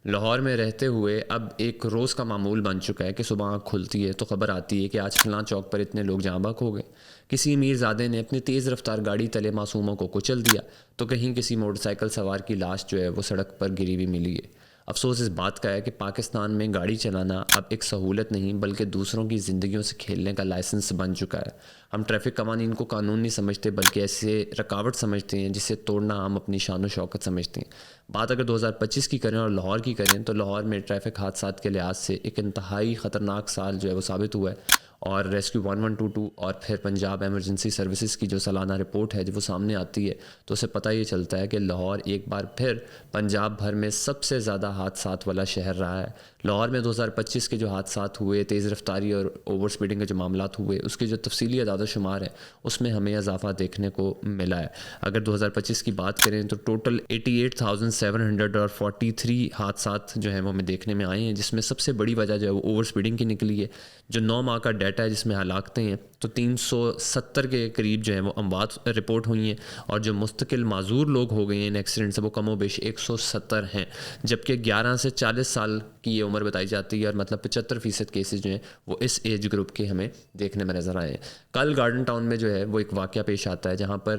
لاہور میں رہتے ہوئے اب ایک روز کا معمول بن چکا ہے کہ صبح آنکھ کھلتی ہے تو خبر آتی ہے کہ آج فلاں چوک پر اتنے لوگ جاں بحق ہو گئے، کسی امیر زادے نے اپنی تیز رفتار گاڑی تلے معصوموں کو کچل دیا، تو کہیں کسی موٹر سائیکل سوار کی لاش جو ہے وہ سڑک پر گری ہوئی ملی ہے۔ افسوس اس بات کا ہے کہ پاکستان میں گاڑی چلانا اب ایک سہولت نہیں بلکہ دوسروں کی زندگیوں سے کھیلنے کا لائسنس بن چکا ہے۔ ہم ٹریفک قوانین کو قانون نہیں سمجھتے بلکہ ایسے رکاوٹ سمجھتے ہیں جسے توڑنا ہم اپنی شان و شوکت سمجھتے ہیں۔ بات اگر 2025 کی کریں اور لاہور کی کریں تو لاہور میں ٹریفک حادثات کے لحاظ سے ایک انتہائی خطرناک سال جو ہے وہ ثابت ہوا ہے، اور ریسکیو 1122 اور پھر پنجاب ایمرجنسی سروسز کی جو سالانہ رپورٹ ہے جب وہ سامنے آتی ہے تو اسے پتہ یہ چلتا ہے کہ لاہور ایک بار پھر پنجاب بھر میں سب سے زیادہ حادثات والا شہر رہا ہے۔ لاہور میں 2025 کے جو حادثات ہوئے، تیز رفتاری اور اوور سپیڈنگ کے جو معاملات ہوئے، اس کے جو تفصیلی اعداد و شمار ہے اس میں ہمیں اضافہ دیکھنے کو ملا ہے۔ اگر 2025 کی بات کریں تو ٹوٹل 88,743 حادثات جو ہیں وہ ہمیں دیکھنے میں آئے ہیں، جس میں سب سے بڑی وجہ جو ہے وہ اوور سپیڈنگ کی نکلی ہے۔ جو 9 ماہ کا ڈیٹا ہے جس میں ہلاکتیں ہیں تو 370 کے قریب جو ہیں وہ اموات رپورٹ ہوئی ہیں، اور جو مستقل معذور لوگ ہو گئے ہیں ان ایکسیڈنٹ سے وہ کم و بیش 170 ہیں، جبکہ 11 سے 40 سال کی یہ عمر بتائی جاتی ہے، اور مطلب 75% کیسز جو ہیں وہ اس ایج گروپ کے ہمیں دیکھنے میں نظر آئے ہیں۔ کل گارڈن ٹاؤن میں جو ہے وہ ایک واقعہ پیش آتا ہے جہاں پر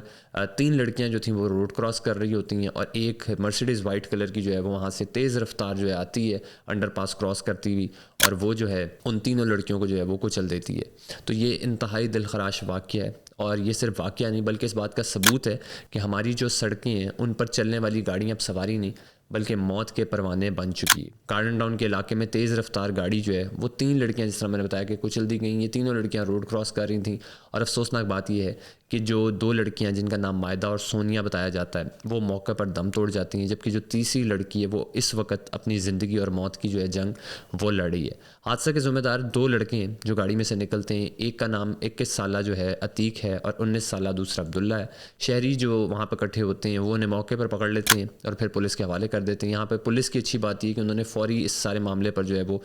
3 لڑکیاں جو تھیں وہ روڈ کراس کر رہی ہوتی ہیں، اور ایک مرسیڈیز وائٹ کلر کی جو ہے وہ وہاں سے تیز رفتار جو ہے آتی ہے انڈر پاس کراس کرتی ہوئی، اور وہ جو ہے ان تینوں لڑکیوں کو جو ہے وہ کچل دیتی ہے۔ تو یہ انتہائی دلخراش واقعہ ہے، اور یہ صرف واقعہ نہیں بلکہ اس بات کا ثبوت ہے کہ ہماری جو سڑکیں ہیں ان پر چلنے والی گاڑیاں اب سواری نہیں بلکہ موت کے پروانے بن چکی ہے۔ گارڈن ٹاؤن کے علاقے میں تیز رفتار گاڑی جو ہے وہ 3 لڑکیاں جس طرح میں نے بتایا کہ کچل دی گئیں، یہ تینوں لڑکیاں روڈ کراس کر رہی تھیں، اور افسوسناک بات یہ ہے کہ جو 2 لڑکیاں جن کا نام مائدہ اور سونیا بتایا جاتا ہے وہ موقع پر دم توڑ جاتی ہیں، جبکہ جو تیسری لڑکی ہے وہ اس وقت اپنی زندگی اور موت کی جو ہے جنگ وہ لڑ رہی ہے۔ حادثہ کے ذمہ دار 2 لڑکے ہیں جو گاڑی میں سے نکلتے ہیں، ایک کا نام 21 سالہ جو ہے عتیق ہے اور 19 سالہ دوسرا عبداللہ ہے۔ شہری جو وہاں پہ اکٹھے ہوتے ہیں وہ انہیں موقع پر پکڑ لیتے ہیں اور پھر پولیس کے حوالے کر دیتے ہیں۔ یہاں پہ پولیس کی اچھی بات یہ کہ انہوں نے فوری اس سارے معاملے پر جو ہے وہ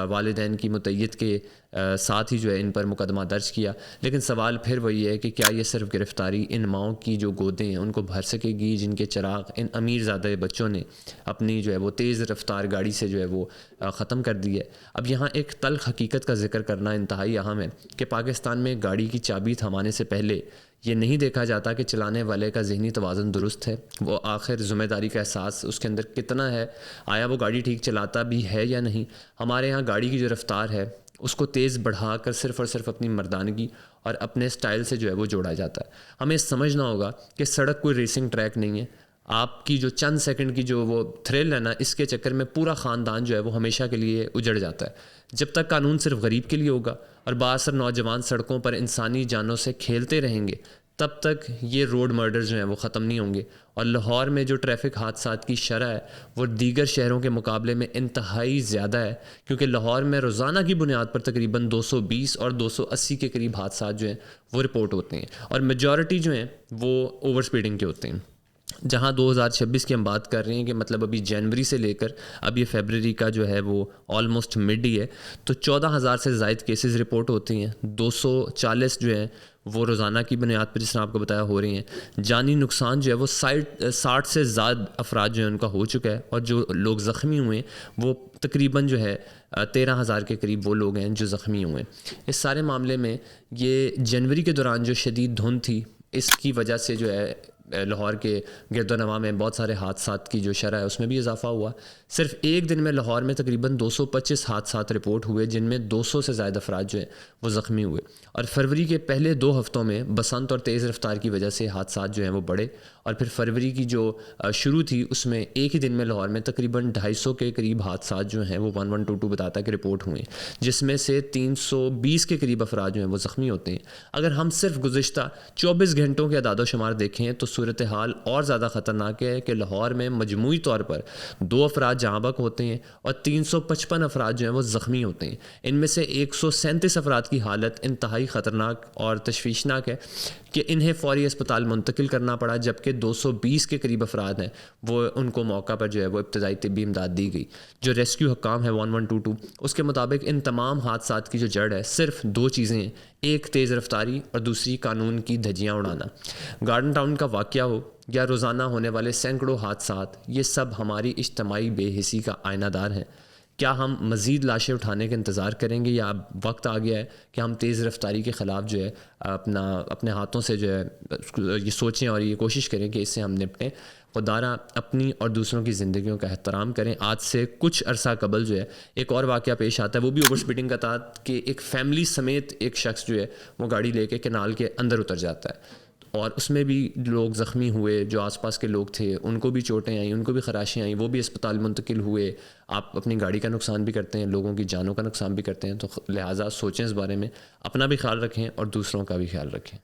والدین کی متعید کے ساتھ ہی جو ہے ان پر مقدمہ درج کیا، لیکن سوال پھر وہی ہے کہ کیا یہ صرف گرفتاری ان ماؤں کی جو گودیں ہیں ان کو بھر سکے گی جن کے چراغ ان امیر زادہ بچوں نے اپنی جو ہے وہ تیز رفتار گاڑی سے جو ہے وہ ختم کر دی ہے۔ اب یہاں ایک تلخ حقیقت کا ذکر کرنا انتہائی اہم ہے کہ پاکستان میں گاڑی کی چابی تھمانے سے پہلے یہ نہیں دیکھا جاتا کہ چلانے والے کا ذہنی توازن درست ہے، وہ آخر ذمہ داری کا احساس اس کے اندر کتنا ہے، آیا وہ گاڑی ٹھیک چلاتا بھی ہے یا نہیں۔ ہمارے ہاں گاڑی کی جو رفتار ہے اس کو تیز بڑھا کر صرف اور صرف اپنی مردانگی اور اپنے سٹائل سے جو ہے وہ جوڑا جاتا ہے۔ ہمیں سمجھنا ہوگا کہ سڑک کوئی ریسنگ ٹریک نہیں ہے۔ آپ کی جو چند سیکنڈ کی جو وہ تھرل ہے نا، اس کے چکر میں پورا خاندان جو ہے وہ ہمیشہ کے لیے اجڑ جاتا ہے۔ جب تک قانون صرف غریب کے لیے ہوگا اور بااثر نوجوان سڑکوں پر انسانی جانوں سے کھیلتے رہیں گے، تب تک یہ روڈ مرڈر جو ہیں وہ ختم نہیں ہوں گے، اور لاہور میں جو ٹریفک حادثات کی شرح ہے وہ دیگر شہروں کے مقابلے میں انتہائی زیادہ ہے، کیونکہ لاہور میں روزانہ کی بنیاد پر تقریباً 220 اور 280 کے قریب حادثات جو ہیں وہ رپورٹ ہوتے ہیں، اور میجورٹی جو ہیں وہ اوور سپیڈنگ کے ہوتے ہیں۔ جہاں 2026 کی ہم بات کر رہے ہیں کہ مطلب ابھی جنوری سے لے کر اب یہ فیبرری کا جو ہے وہ آلموسٹ مڈ ہی ہے، تو 14,000 سے زائد کیسز رپورٹ ہوتے ہیں، 240 جو ہیں وہ روزانہ کی بنیاد پر جس طرح آپ کو بتایا ہو رہے ہیں۔ جانی نقصان جو ہے وہ 60 سے زائد افراد جو ہیں ان کا ہو چکا ہے، اور جو لوگ زخمی ہوئے ہیں وہ تقریباً جو ہے 13,000 کے قریب وہ لوگ ہیں جو زخمی ہوئے ہیں۔ اس سارے معاملے میں یہ جنوری کے دوران جو شدید دھند تھی اس کی وجہ سے جو ہے لاہور کے گرد و نواح میں بہت سارے حادثات کی جو شرح ہے اس میں بھی اضافہ ہوا۔ صرف ایک دن میں لاہور میں تقریباً 225 حادثات رپورٹ ہوئے، جن میں 200 سے زائد افراد جو ہیں وہ زخمی ہوئے، اور فروری کے پہلے 2 ہفتوں میں بسنت اور تیز رفتار کی وجہ سے حادثات جو ہیں وہ بڑھے، اور پھر فروری کی جو شروع تھی اس میں ایک ہی دن میں لاہور میں تقریباً 250 کے قریب حادثات جو ہیں وہ 1122 بتاتا ہے کہ رپورٹ ہوئے، جس میں سے 320 کے قریب افراد جو ہیں وہ زخمی ہوتے ہیں۔ اگر ہم صرف گزشتہ 24 گھنٹوں کے اعداد و شمار دیکھیں تو صورتحال اور زیادہ خطرناک ہے کہ لاہور میں مجموعی طور پر 2 افراد جاں بحق ہوتے ہیں اور 355 افراد جو ہیں وہ زخمی ہوتے ہیں۔ ان میں سے 137 افراد کی حالت انتہائی خطرناک اور تشویشناک ہے کہ انہیں فوری اسپتال منتقل کرنا پڑا، جبکہ 220 کے قریب افراد ہیں وہ ان کو موقع پر جو ہے وہ ابتدائی طبی امداد دی گئی۔ جو ریسکیو حکام ہے 1122 اس کے مطابق ان تمام حادثات کی جو جڑ ہے صرف 2 چیزیں ہیں۔ ایک تیز رفتاری اور دوسری قانون کی دھجیاں اڑانا۔ گارڈن ٹاؤن کا واقعہ ہو یا روزانہ ہونے والے سینکڑوں حادثات، یہ سب ہماری اجتماعی بے حسی کا آئینہ دار ہیں۔ کیا ہم مزید لاشیں اٹھانے کا انتظار کریں گے، یا اب وقت آ گیا ہے کہ ہم تیز رفتاری کے خلاف جو ہے اپنے ہاتھوں سے جو ہے یہ سوچیں اور یہ کوشش کریں کہ اس سے ہم نپٹیں؟ خدارہ اپنی اور دوسروں کی زندگیوں کا احترام کریں۔ آج سے کچھ عرصہ قبل جو ہے ایک اور واقعہ پیش آتا ہے، وہ بھی اوور اسپیڈنگ کا تھا کہ ایک فیملی سمیت ایک شخص جو ہے وہ گاڑی لے کے کینال کے اندر اتر جاتا ہے، اور اس میں بھی لوگ زخمی ہوئے، جو آس پاس کے لوگ تھے ان کو بھی چوٹیں آئیں، ان کو بھی خراشیں آئیں، وہ بھی اسپتال منتقل ہوئے۔ آپ اپنی گاڑی کا نقصان بھی کرتے ہیں، لوگوں کی جانوں کا نقصان بھی کرتے ہیں، تو لہٰذا سوچیں اس بارے میں، اپنا بھی خیال رکھیں اور دوسروں کا بھی خیال رکھیں۔